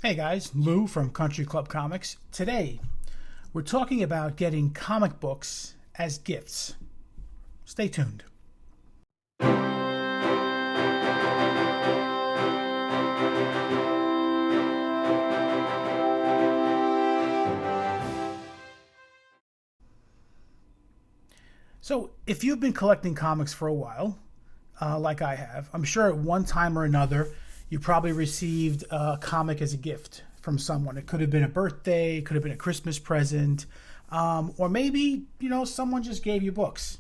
Hey guys, Lou from Country Club Comics. Today, we're talking about getting comic books as gifts. Stay tuned. So, if you've been collecting comics for a while, like I have, I'm sure at one time or another, you probably received a comic as a gift from someone. It could have been a birthday, it could have been a Christmas present, or maybe, someone just gave you books.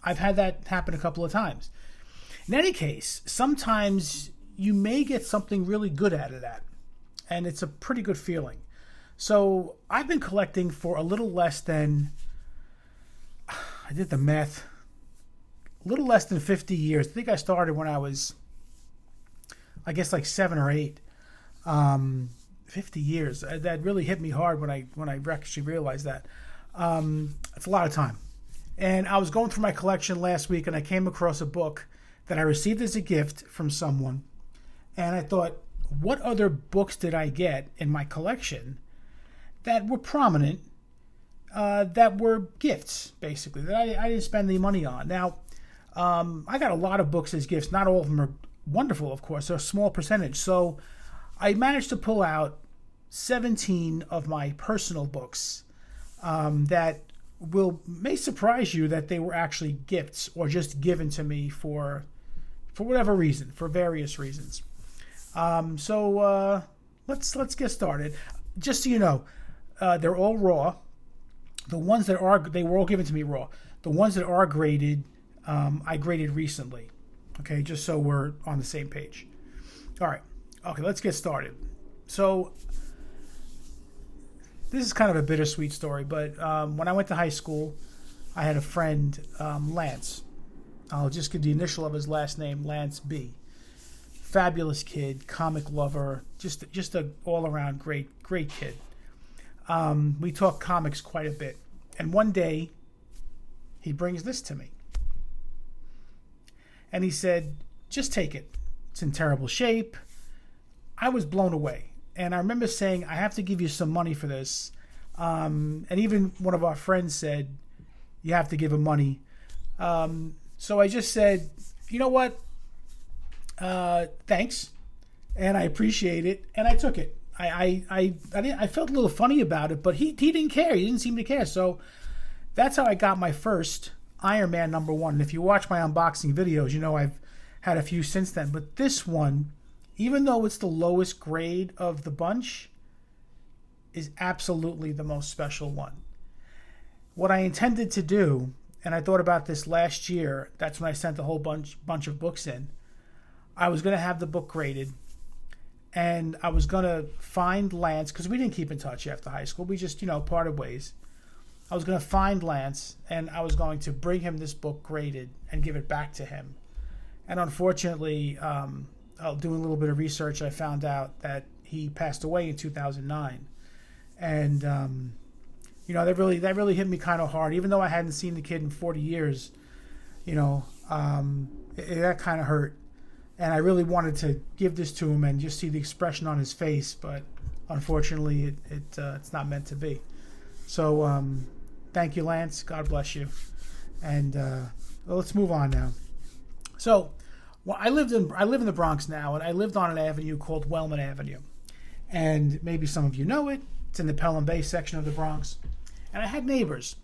I've had that happen a couple of times. In any case, sometimes you may get something really good out of that, and it's a pretty good feeling. So I've been collecting for a little less than, I did the math, a little less than 50 years. I think I started when I was, I guess, like 7 or 8. 50 years. That really hit me hard when I actually realized that. It's a lot of time. And I was going through my collection last week and I came across a book that I received as a gift from someone. And I thought, what other books did I get in my collection that were prominent, that were gifts, basically, that I didn't spend any money on? Now, I got a lot of books as gifts. Not all of them are wonderful, of course. They're a small percentage. So I managed to pull out 17 of my personal books that may surprise you that they were actually gifts or just given to me for whatever reason, for various reasons. So let's get started. Just so you know, they're all raw. The ones that are, they were all given to me raw. The ones that are graded, I graded recently. Okay, just so we're on the same page. All right. Okay, let's get started. So this is kind of a bittersweet story, but when I went to high school, I had a friend, Lance. I'll just give the initial of his last name, Lance B. Fabulous kid, comic lover, just a all-around great kid. We talk comics quite a bit. And one day, he brings this to me. And he said, just take it. It's in terrible shape. I was blown away. And I remember saying, I have to give you some money for this. And even one of our friends said, you have to give him money. So I just said, you know what? Thanks. And I appreciate it. And I took it. I felt a little funny about it, but he didn't care. He didn't seem to care. So that's how I got my first Iron Man #1. And if you watch my unboxing videos, you know I've had a few since then. But this one, even though it's the lowest grade of the bunch, is absolutely the most special one. What I intended to do, and I thought about this last year, that's when I sent a whole bunch of books in. I was going to have the book graded, and I was going to find Lance, because we didn't keep in touch after high school. We just, parted ways. I was going to find Lance, and I was going to bring him this book graded and give it back to him. And unfortunately, doing a little bit of research, I found out that he passed away in 2009. And, that really hit me kind of hard. Even though I hadn't seen the kid in 40 years, that kind of hurt. And I really wanted to give this to him and just see the expression on his face. But unfortunately, it's not meant to be. So thank you, Lance. God bless you. And let's move on now. So I live in the Bronx now, and I lived on an avenue called Wellman Avenue. And maybe some of you know it. It's in the Pelham Bay section of the Bronx. And I had neighbors.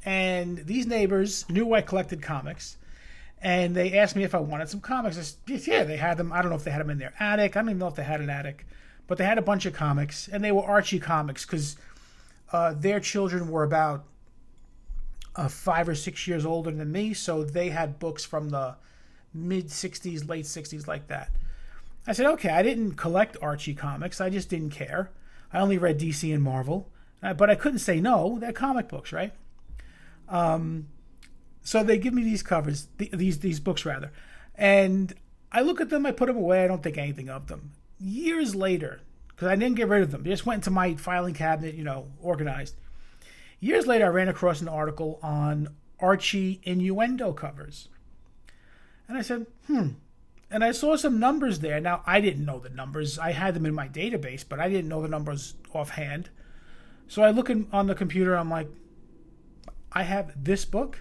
And these neighbors knew I collected comics. And they asked me if I wanted some comics. I said, yeah, they had them. I don't know if they had them in their attic. I don't even know if they had an attic. But they had a bunch of comics. And they were Archie comics because their children were about 5 or 6 years older than me. So they had books from the mid-'60s, late 60s, like that. I said, okay, I didn't collect Archie comics. I just didn't care. I only read DC and Marvel. But I couldn't say no. They're comic books, right? So they give me these covers, these books rather. And I look at them, I put them away, I don't think anything of them. Years later, because I didn't get rid of them. They just went into my filing cabinet, organized. Years later, I ran across an article on Archie innuendo covers. And I said, And and I saw some numbers there. Now, I didn't know the numbers. I had them in my database, but I didn't know the numbers offhand. So I look on the computer, I'm like, I have this book,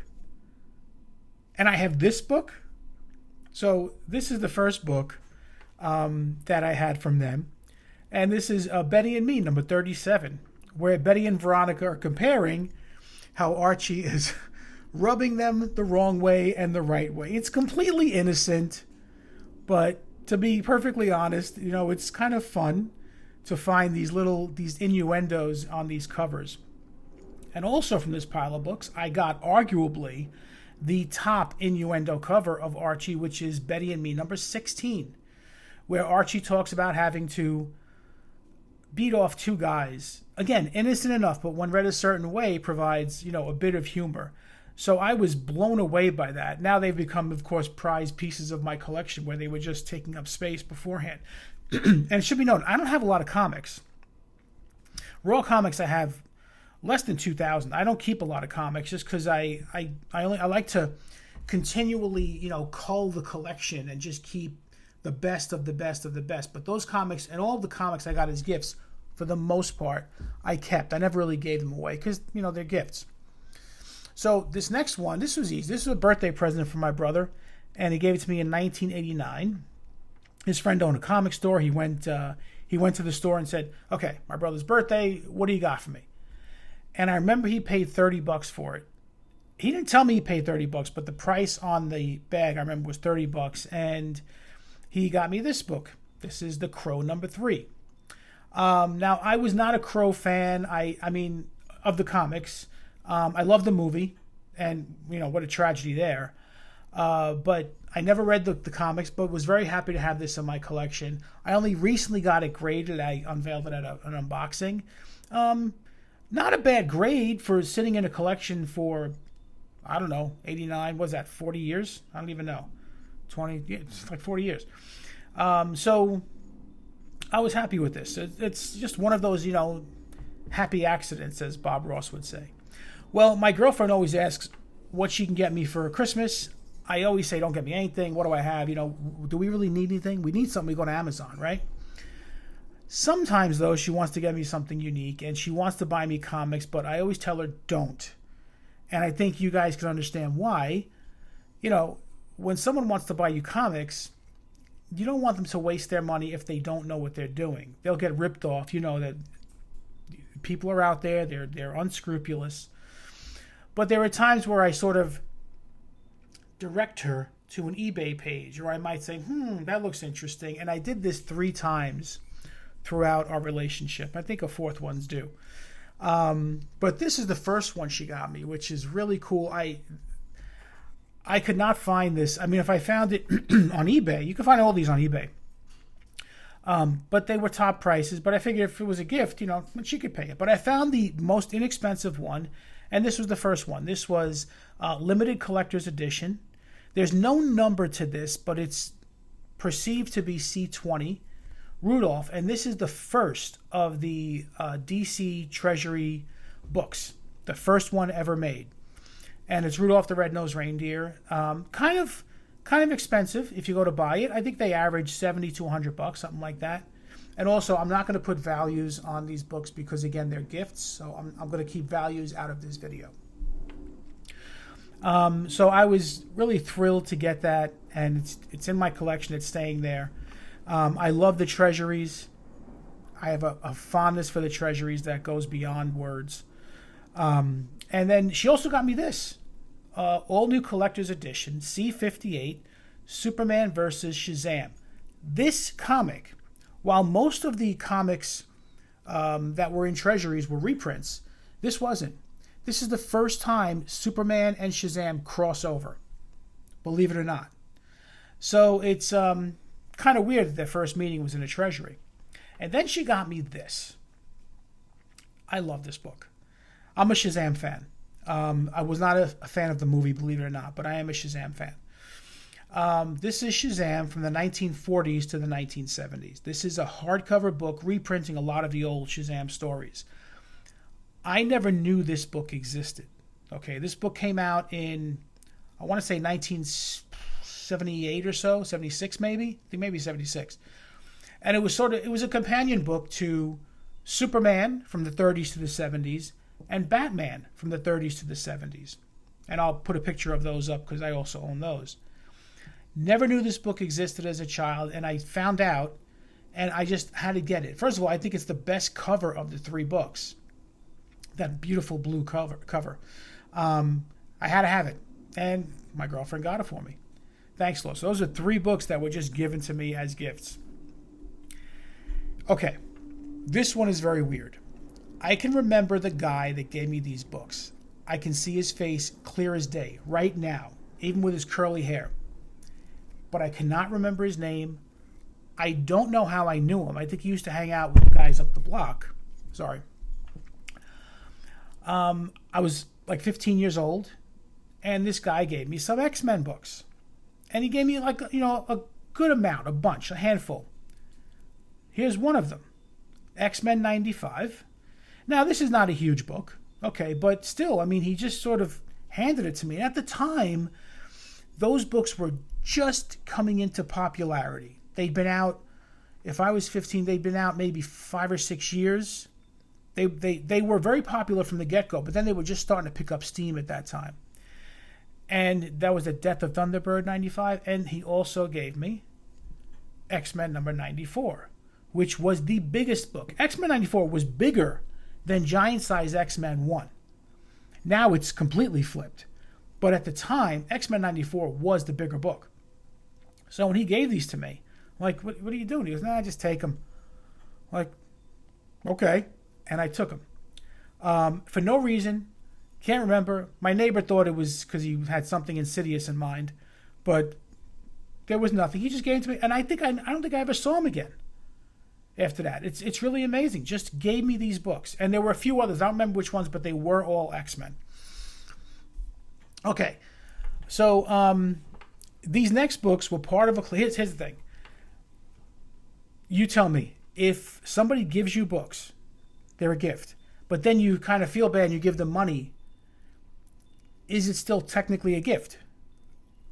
and I have this book. So this is the first book that I had from them. And this is Betty and Me, number 37, where Betty and Veronica are comparing how Archie is rubbing them the wrong way and the right way. It's completely innocent, but to be perfectly honest, it's kind of fun to find these innuendos on these covers. And also from this pile of books, I got arguably the top innuendo cover of Archie, which is Betty and Me, number 16, where Archie talks about having to beat off two guys. Again, innocent enough, but when read a certain way, provides, a bit of humor. So I was blown away by that. Now they've become, of course, prized pieces of my collection where they were just taking up space beforehand. And it should be known, I don't have a lot of comics. Raw comics, I have less than 2,000. I don't keep a lot of comics just because I like to continually, cull the collection and just keep the best of the best of the best. But those comics and all of the comics I got as gifts, for the most part, I kept. I never really gave them away because, they're gifts. So this next one, this was easy. This was a birthday present from my brother, and he gave it to me in 1989. His friend owned a comic store. He went to the store and said, "Okay, my brother's birthday. What do you got for me?" And I remember he paid $30 for it. He didn't tell me he paid $30, but the price on the bag I remember was $30, and he got me this book. This is The Crow number 3. Now I was not a Crow fan. I mean, of the comics. I love the movie, and what a tragedy there. But I never read the comics, but was very happy to have this in my collection. I only recently got it graded. I unveiled it at an unboxing. Not a bad grade for sitting in a collection for, I don't know, 89, what's that, 40 years? I don't even know. 20, yeah, it's like 40 years. So I was happy with this. It's just one of those, happy accidents, as Bob Ross would say. Well, my girlfriend always asks what she can get me for Christmas. I always say, don't get me anything. What do I have? Do we really need anything? We need something, we go to Amazon, right? Sometimes, though, she wants to get me something unique, and she wants to buy me comics, but I always tell her, don't. And I think you guys can understand why. When someone wants to buy you comics, you don't want them to waste their money if they don't know what they're doing. They'll get ripped off. That people are out there, they're unscrupulous. But there are times where I sort of direct her to an eBay page, or I might say, that looks interesting. And I did this 3 times throughout our relationship. I think a 4th one's due. But this is the first one she got me, which is really cool. I could not find this. I mean, if I found it on eBay, you can find all these on eBay. But they were top prices. But I figured if it was a gift, she could pay it. But I found the most inexpensive one, and this was the first one. This was limited collector's edition. There's no number to this, but it's perceived to be C20 Rudolph, and this is the first of the DC Treasury books, the first one ever made. And it's Rudolph the Red-Nosed Reindeer. Kind of expensive if you go to buy it. I think they average $70 to $100, something like that. And also, I'm not going to put values on these books because, again, they're gifts. So I'm going to keep values out of this video. So I was really thrilled to get that, and it's in my collection. It's staying there. I love the treasuries. I have a fondness for the treasuries that goes beyond words. And then she also got me this. All new collector's edition, C58, Superman versus Shazam. This comic, while most of the comics that were in treasuries were reprints, this wasn't. This is the first time Superman and Shazam cross over, believe it or not. So it's kind of weird that their first meeting was in a treasury. And then she got me this. I love this book. I'm a Shazam fan. I was not a fan of the movie, believe it or not, but I am a Shazam fan. This is Shazam from the 1940s to the 1970s. This is a hardcover book reprinting a lot of the old Shazam stories. I never knew this book existed. Okay, this book came out in, I want to say 1960 78 or so, 76 maybe. I think maybe 76. And it was a companion book to Superman from the 30s to the 70s and Batman from the 30s to the 70s. And I'll put a picture of those up because I also own those. Never knew this book existed as a child, and I found out, and I just had to get it. First of all, I think it's the best cover of the three books. That beautiful blue cover. I had to have it, and my girlfriend got it for me. Thanks, Lo. So those are three books that were just given to me as gifts. Okay, this one is very weird. I can remember the guy that gave me these books. I can see his face clear as day right now, even with his curly hair. But I cannot remember his name. I don't know how I knew him. I think he used to hang out with the guys up the block. Sorry. I was like 15 years old, and this guy gave me some X-Men books. And he gave me like, a good amount, a bunch, a handful. Here's one of them. X-Men 95. Now, this is not a huge book, okay, but still, I mean, he just sort of handed it to me. And at the time, those books were just coming into popularity. They'd been out, if I was 15, they'd been out maybe 5 or 6 years. They were very popular from the get-go, but then they were just starting to pick up steam at that time. And that was the Death of Thunderbird 95, and he also gave me X-Men number 94, which was the biggest book. X-Men 94 was bigger than giant-size X-Men 1. Now it's completely flipped. But at the time, X-Men 94 was the bigger book. So when he gave these to me, I'm like, what are you doing? He goes, nah, just take them. I'm like, okay. And I took them. For no reason, can't remember. My neighbor thought it was because he had something insidious in mind. But there was nothing. He just gave it to me. And I don't think I ever saw him again after that. It's really amazing. Just gave me these books. And there were a few others. I don't remember which ones, but they were all X-Men. Okay. So these next books were part of a... Here's the thing. You tell me. If somebody gives you books, they're a gift, but then you kind of feel bad and you give them money, is it still technically a gift?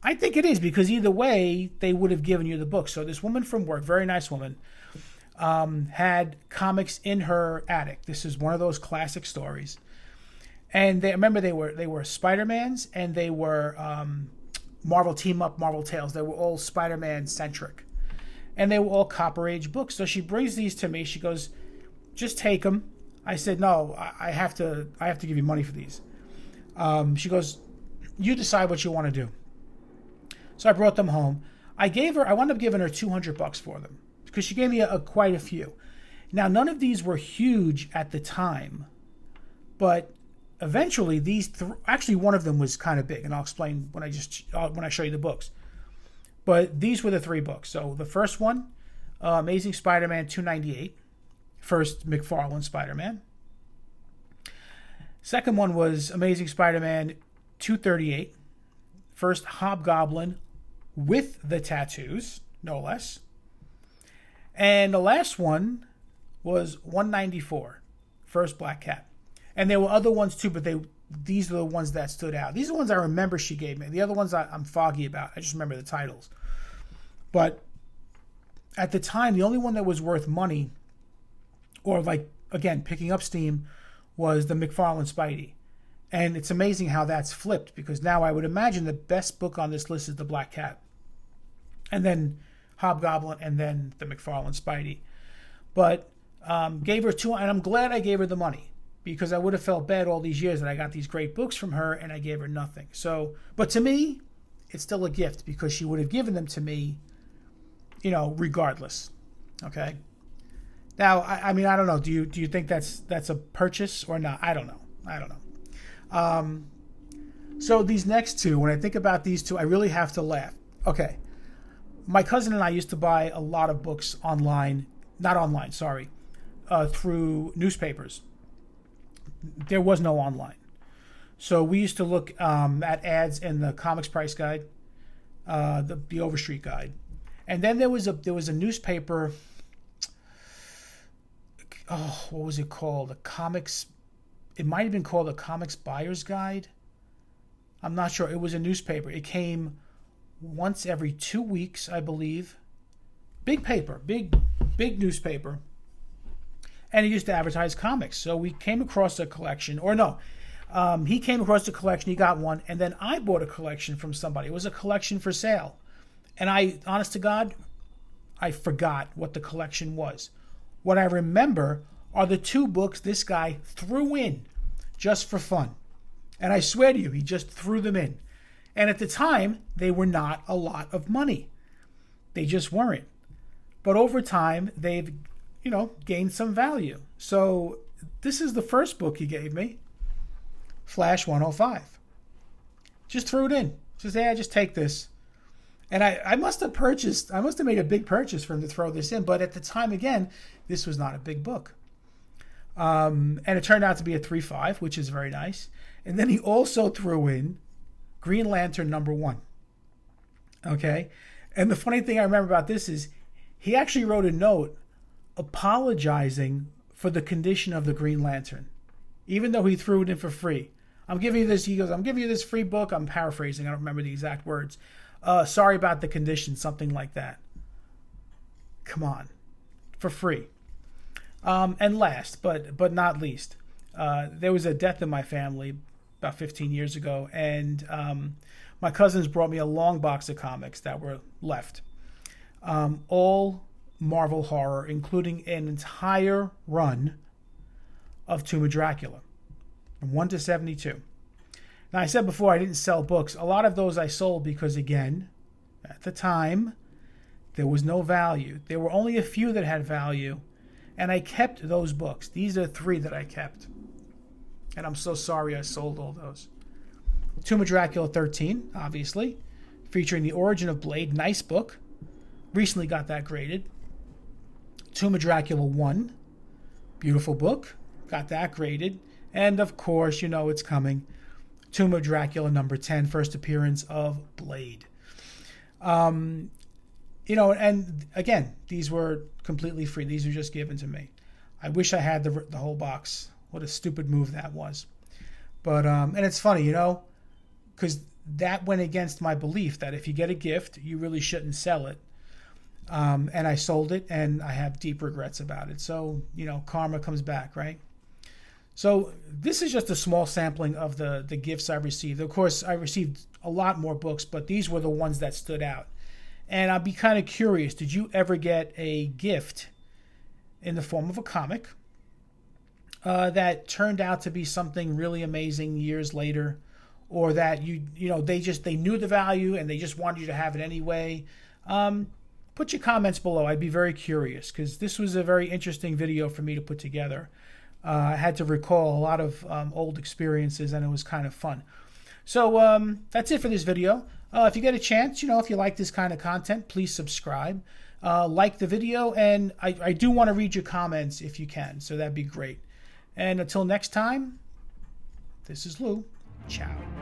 I think it is, because either way, they would have given you the book. So this woman from work, very nice woman, had comics in her attic. This is one of those classic stories. And they were Spider-Mans, and they were Marvel Team Up, Marvel Tales. They were all Spider-Man centric. And they were all Copper Age books. So she brings these to me. She goes, just take them. I said, no, I have to give you money for these. She goes, you decide what you want to do. So I brought them home. I wound up giving her $200 for them because she gave me quite a few. Now, none of these were huge at the time, but eventually actually one of them was kind of big, and I'll explain when I show you the books. But these were the three books. So the first one, Amazing Spider-Man 298, first McFarlane Spider-Man. Second one was Amazing Spider-Man 238, first Hobgoblin with the tattoos, no less. And the last one was 194, first Black Cat. And there were other ones too, but these are the ones that stood out. These are the ones I remember she gave me. The other ones I'm foggy about. I just remember the titles. But at the time, the only one that was worth money, or like, again, picking up steam, was the McFarlane Spidey. And it's amazing how that's flipped, because now I would imagine the best book on this list is the Black Cat. And then Hobgoblin, and then the McFarlane Spidey. But gave her and I'm glad I gave her the money, because I would have felt bad all these years that I got these great books from her and I gave her nothing. So, but to me, it's still a gift, because she would have given them to me, regardless. Okay. Now, I mean, I don't know. Do you think that's a purchase or not? I don't know. So these next two, when I think about these two, I really have to laugh. Okay. My cousin and I used to buy a lot of books through newspapers. There was no online. So we used to look at ads in the Comics Price Guide, the Overstreet Guide. And then there was a newspaper. Oh, what was it called? It might have been called a Comics Buyer's Guide. I'm not sure. It was a newspaper. It came once every 2 weeks, I believe. Big paper, big newspaper. And he used to advertise comics. So we came across a collection, or no, he came across a collection, he got one, and then I bought a collection from somebody. It was a collection for sale. And I, honest to God, I forgot what the collection was. What I remember are the 2 books this guy threw in just for fun. And I swear to you, he just threw them in. And at the time, they were not a lot of money. They just weren't. But over time, they've, gained some value. So this is the first book he gave me, Flash 105. Just threw it in. Just, hey, just take this. And I must have made a big purchase for him to throw this in. But at the time, again, this was not a big book. And it turned out to be a 3.5, which is very nice. And then he also threw in Green Lantern #1. Okay? And the funny thing I remember about this is he actually wrote a note apologizing for the condition of the Green Lantern, even though he threw it in for free. I'm giving you this, he goes, I'm giving you this free book. I'm paraphrasing. I don't remember the exact words. Sorry about the condition, something like that. Come on. For free. And last, but not least, there was a death in my family about 15 years ago, and my cousins brought me a long box of comics that were left. All Marvel horror, including an entire run of Tomb of Dracula, from 1 to 72. Now, I said before I didn't sell books. A lot of those I sold because, again, at the time, there was no value. There were only a few that had value, and I kept those books. These are 3 that I kept. And I'm so sorry I sold all those. Tomb of Dracula 13, obviously, featuring the origin of Blade. Nice book. Recently got that graded. Tomb of Dracula 1, beautiful book. Got that graded. And, of course, it's coming. Tomb of Dracula #10, first appearance of Blade. And again, these were completely free. These were just given to me. I wish I had the whole box. What a stupid move that was. But, and it's funny, because that went against my belief that if you get a gift, you really shouldn't sell it. And I sold it, and I have deep regrets about it. So, karma comes back, right? So this is just a small sampling of the gifts I received. Of course, I received a lot more books, but these were the ones that stood out. And I'd be kind of curious, did you ever get a gift in the form of a comic that turned out to be something really amazing years later, or that they knew the value and they just wanted you to have it anyway? Put your comments below. I'd be very curious, because this was a very interesting video for me to put together. I had to recall a lot of old experiences, and it was kind of fun. So that's it for this video. If you get a chance, if you like this kind of content, please subscribe. Like the video, and I do want to read your comments if you can, so that'd be great. And until next time, this is Lou. Ciao.